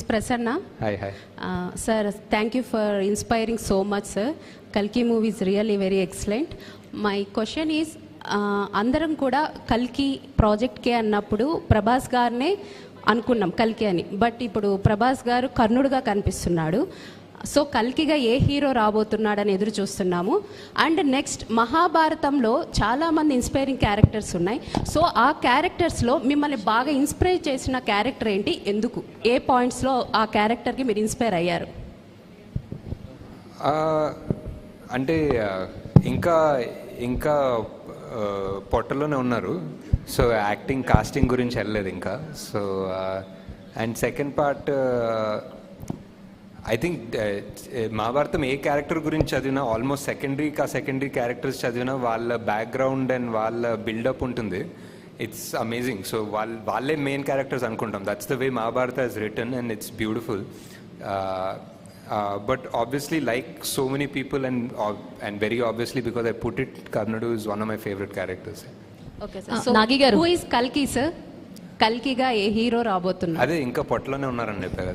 Prasanna. Hi. Sir, thank you for inspiring so much, sir. Kalki movie is really very excellent. My question is, అందరం కూడా కల్కి ప్రాజెక్ట్కే అన్నప్పుడు ప్రభాస్ గారినే అనుకున్నాం కల్కి అని. బట్ ఇప్పుడు ప్రభాస్ గారు కర్ణుడుగా కనిపిస్తున్నాడు. సో కల్కిగా ఏ హీరో రాబోతున్నాడని ఎదురు చూస్తున్నాము. అండ్ నెక్స్ట్ మహాభారతంలో చాలామంది ఇన్స్పైరింగ్ క్యారెక్టర్స్ ఉన్నాయి. సో ఆ క్యారెక్టర్స్లో మిమ్మల్ని బాగా ఇన్స్పైర్ చేసిన క్యారెక్టర్ ఏంటి, ఎందుకు, ఏ పాయింట్స్లో ఆ క్యారెక్టర్కి మీరు ఇన్స్పైర్ అయ్యారు? అంటే ఇంకా పొట్టలోనే ఉన్నారు. సో యాక్టింగ్ కాస్టింగ్ గురించి వెళ్ళలేదు ఇంకా. So and second part I think Mahabharatam A character గురించి చదివినా ఆల్మోస్ట్ సెకండరీ క్యారెక్టర్స్ చదివినా వాళ్ళ బ్యాక్గ్రౌండ్ అండ్ వాళ్ళ బిల్డప్ ఉంటుంది. It's amazing. సో వాళ్ళే మెయిన్ క్యారెక్టర్స్ అనుకుంటాం. That's the way Mahabharata is return and it's beautiful. But obviously, like so many people, and very obviously because I put it, Karnadu is one of my favorite characters. Okay, sir. So Nagi garu, who is Kalki, sir? Kalkiga A hero రాబోతున్నారు? అదే ఇంకా పొట్టలోనే ఉన్నారని చెప్పారు.